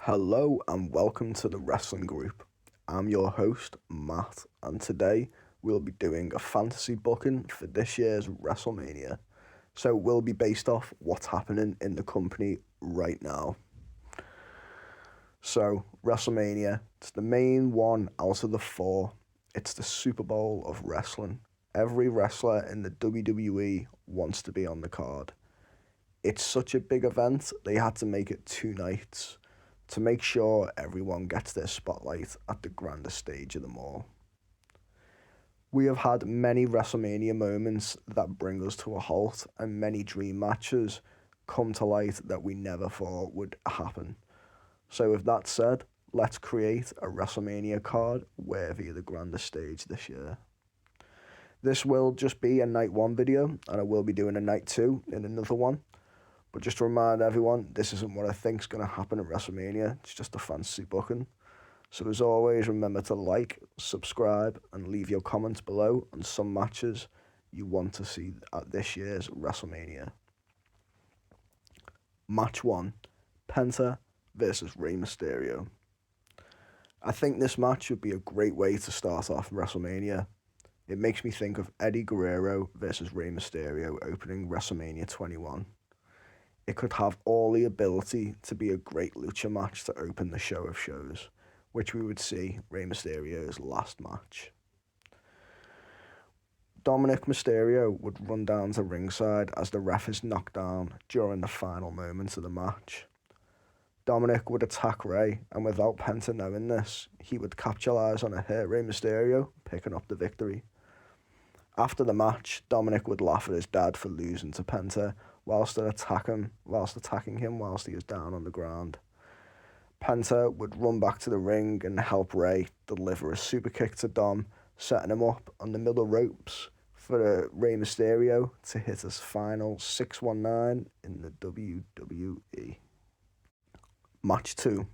Hello and welcome to the Wrestling Group. I'm your host, Matt, and today we'll be doing a fantasy booking for this year's Wrestlemania. So it will be based off what's happening in the company right now. So, Wrestlemania, it's the main one out of the four. It's the Super Bowl of wrestling. Every wrestler in the WWE wants to be on the card. It's such a big event, they had to make it 2 nights to make sure everyone gets their spotlight at the grandest stage of them all. We have had many WrestleMania moments that bring us to a halt, and many dream matches come to light that we never thought would happen. So with that said, let's create a WrestleMania card worthy of the grandest stage this year. This will just be a night 1 video, and I will be doing a night 2 in another one. But just to remind everyone, this isn't what I think is going to happen at WrestleMania. It's just a fantasy booking. So as always, remember to like, subscribe, and leave your comments below on some matches you want to see at this year's WrestleMania. Match 1, Penta versus Rey Mysterio. I think this match would be a great way to start off WrestleMania. It makes me think of Eddie Guerrero versus Rey Mysterio opening WrestleMania 21. It could have all the ability to be a great lucha match to open the show of shows, which we would see Rey Mysterio's last match. Dominic Mysterio would run down to ringside as the ref is knocked down during the final moments of the match. Dominic would attack Rey, and without Penta knowing this, he would capitalize on a hurt Rey Mysterio, picking up the victory. After the match, Dominic would laugh at his dad for losing to Penta whilst attacking him whilst he was down on the ground. Penta would run back to the ring and help Rey deliver a super kick to Dom, setting him up on the middle ropes for Rey Mysterio to hit his final 619 in the WWE. Match 2,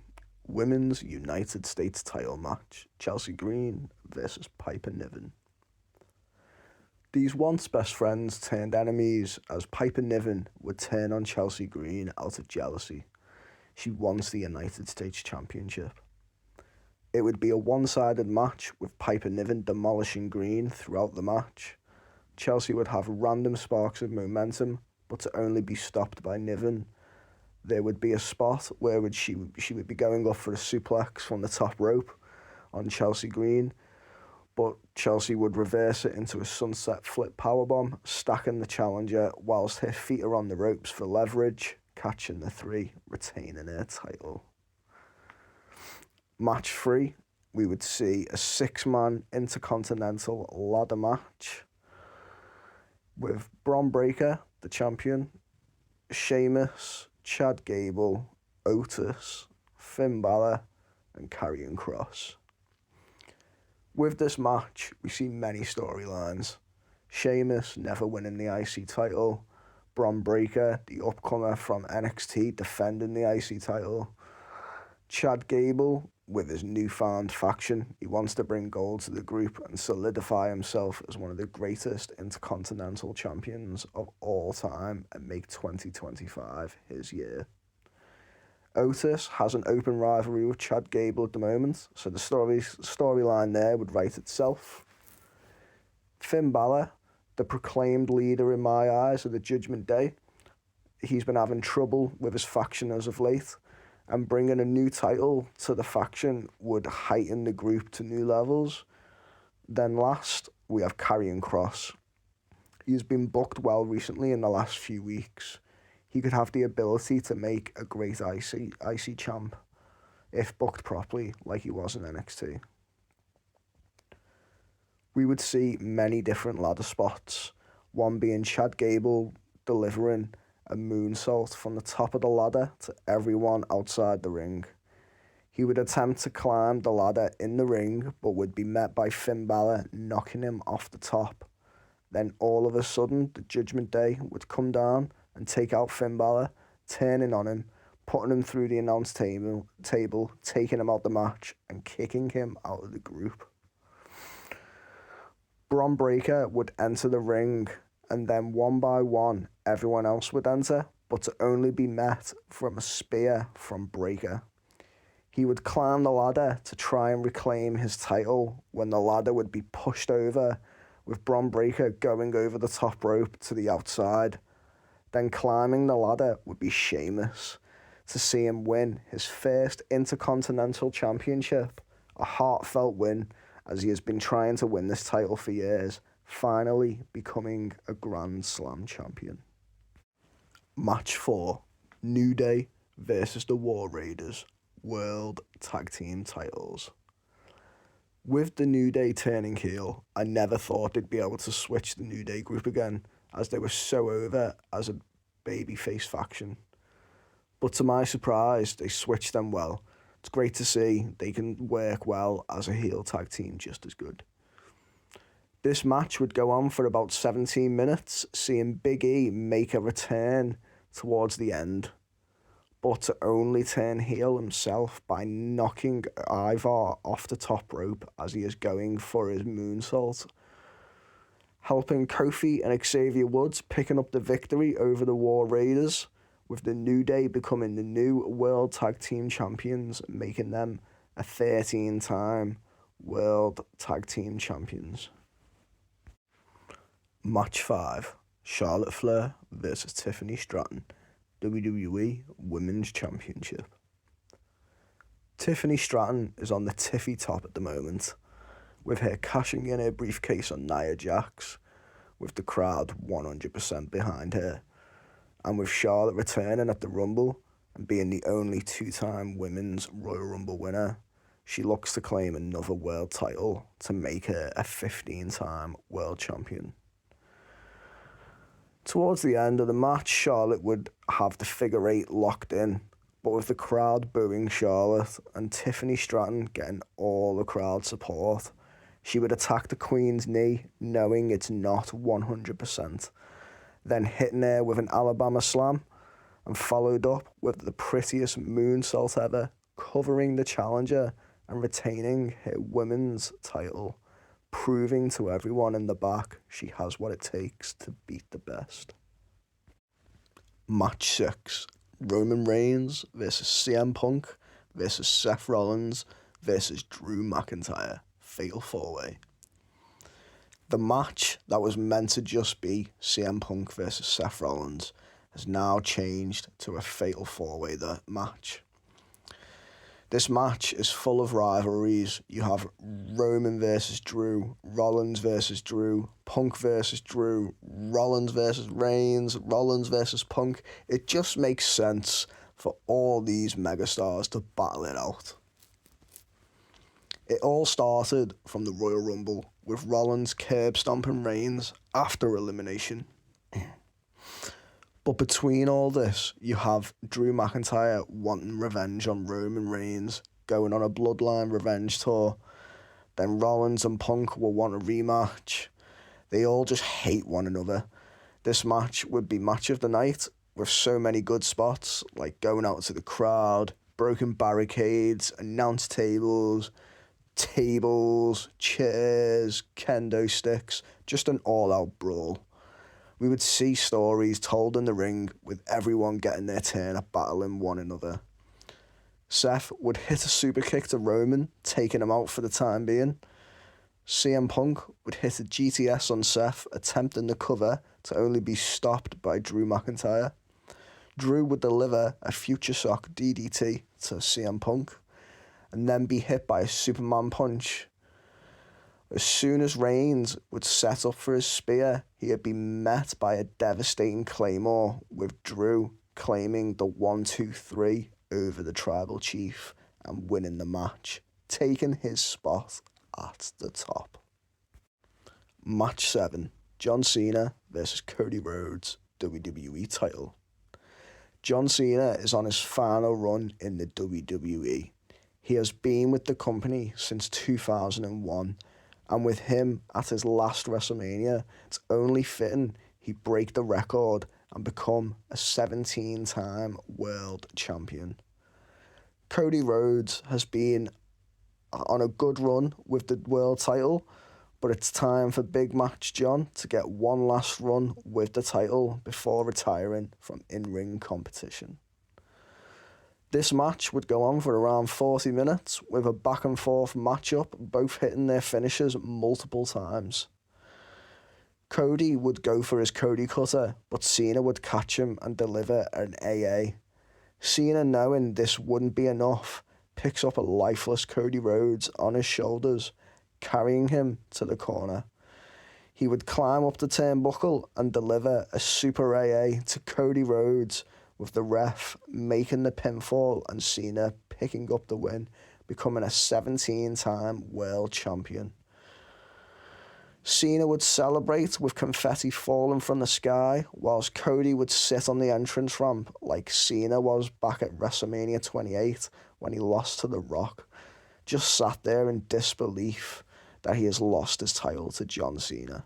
Women's United States title match, Chelsea Green versus Piper Niven. These once best friends turned enemies as Piper Niven would turn on Chelsea Green out of jealousy. She wants the United States Championship. It would be a one-sided match with Piper Niven demolishing Green throughout the match. Chelsea would have random sparks of momentum, but to only be stopped by Niven. There would be a spot where she would be going up for a suplex from the top rope on Chelsea Green, but Chelsea would reverse it into a sunset flip powerbomb, stacking the challenger whilst her feet are on the ropes for leverage, catching the 3, retaining her title. Match 3, we would see a 6-man intercontinental ladder match with Bron Breakker, the champion, Sheamus, Chad Gable, Otis, Finn Balor, and Karrion Kross. With this match, we see many storylines. Sheamus never winning the IC title, Bron Breakker, the upcomer from NXT, defending the IC title, Chad Gable with his newfound faction. He wants to bring gold to the group and solidify himself as one of the greatest intercontinental champions of all time and make 2025 his year. Otis has an open rivalry with Chad Gable at the moment, so the storyline there would write itself. Finn Balor, the proclaimed leader in my eyes of the Judgment Day, he's been having trouble with his faction as of late, and bringing a new title to the faction would heighten the group to new levels. Then last, we have Karrion Kross. He's been booked well recently in the last few weeks. He could have the ability to make a great IC champ if booked properly like he was in NXT. We would see many different ladder spots, one being Chad Gable delivering a moonsault from the top of the ladder to everyone outside the ring. He would attempt to climb the ladder in the ring, but would be met by Finn Balor knocking him off the top. Then all of a sudden, the Judgment Day would come down and take out Finn Balor, turning on him, putting him through the announce table, taking him out the match, and kicking him out of the group. Bron Breakker would enter the ring, and then one by one, everyone else would enter, but to only be met from a spear from Breakker. He would climb the ladder to try and reclaim his title when the ladder would be pushed over, with Bron Breakker going over the top rope to the outside. Then climbing the ladder would be Sheamus to see him win his first Intercontinental Championship, a heartfelt win as he has been trying to win this title for years, finally becoming a Grand Slam champion. Match 4, New Day versus the War Raiders, World Tag Team titles. With the New Day turning heel, I never thought they'd be able to switch the New Day group again, as they were so over as a babyface faction. But to my surprise, they switched them well. It's great to see they can work well as a heel tag team just as good. This match would go on for about 17 minutes, seeing Big E make a return towards the end, but to only turn heel himself by knocking Ivar off the top rope as he is going for his moonsault, helping Kofi and Xavier Woods picking up the victory over the War Raiders, with the New Day becoming the new World Tag Team Champions, making them a 13-time World Tag Team Champions. Match 5, Charlotte Flair versus Tiffany Stratton, WWE Women's Championship. Tiffany Stratton is on the tiffy top at the moment, with her cashing in her briefcase on Nia Jax, with the crowd 100% behind her, and with Charlotte returning at the Rumble and being the only 2-time Women's Royal Rumble winner, she looks to claim another world title to make her a 15-time world champion. Towards the end of the match, Charlotte would have the figure 8 locked in, but with the crowd booing Charlotte and Tiffany Stratton getting all the crowd support, she would attack the Queen's knee, knowing it's not 100%, then hitting her with an Alabama slam, and followed up with the prettiest moonsault ever, covering the challenger and retaining her women's title, proving to everyone in the back she has what it takes to beat the best. Match 6, Roman Reigns versus CM Punk versus Seth Rollins versus Drew McIntyre, Fatal 4-Way. The match that was meant to just be CM Punk versus Seth Rollins has now changed to a Fatal 4-Way match. This match is full of rivalries. You have Roman versus Drew, Rollins versus Drew, Punk versus Drew, Rollins versus Reigns, Rollins versus Punk. It just makes sense for all these megastars to battle it out. It all started from the Royal Rumble, with Rollins curb stomping Reigns after elimination. But between all this, you have Drew McIntyre wanting revenge on Roman Reigns, going on a Bloodline revenge tour. Then Rollins and Punk will want a rematch. They all just hate one another. This match would be match of the night, with so many good spots, like going out to the crowd, broken barricades, announce tables, chairs, kendo sticks, just an all-out brawl. We would see stories told in the ring with everyone getting their turn at battling one another. Seth would hit a super kick to Roman, taking him out for the time being. CM Punk would hit a GTS on Seth, attempting the cover to only be stopped by Drew McIntyre. Drew would deliver a future shock DDT to CM Punk and then be hit by a Superman punch. As soon as Reigns would set up for his spear, he would be met by a devastating Claymore, with Drew claiming the 1-2-3 over the Tribal Chief and winning the match, taking his spot at the top. Match 7, John Cena versus Cody Rhodes, WWE title. John Cena is on his final run in the WWE. He has been with the company since 2001, and with him at his last Wrestlemania, it's only fitting he break the record and become a 17-time world champion. Cody Rhodes has been on a good run with the world title, but it's time for Big Match John to get one last run with the title before retiring from in-ring competition. This match would go on for around 40 minutes with a back and forth matchup, both hitting their finishes multiple times. Cody would go for his Cody cutter, but Cena would catch him and deliver an AA. Cena, knowing this wouldn't be enough, picks up a lifeless Cody Rhodes on his shoulders, carrying him to the corner. He would climb up the turnbuckle and deliver a super AA to Cody Rhodes, with the ref making the pinfall and Cena picking up the win, becoming a 17-time world champion. Cena would celebrate with confetti falling from the sky, whilst Cody would sit on the entrance ramp like Cena was back at Wrestlemania 28 when he lost to The Rock, just sat there in disbelief that he has lost his title to John Cena.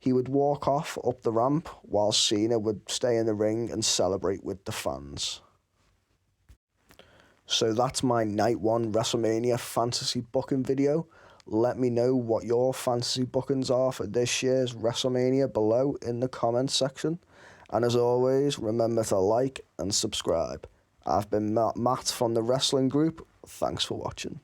He would walk off up the ramp while Cena would stay in the ring and celebrate with the fans. So that's my Night 1 WrestleMania fantasy booking video. Let me know what your fantasy bookings are for this year's WrestleMania below in the comments section. And as always, remember to like and subscribe. I've been Matt from the Wrestling Group. Thanks for watching.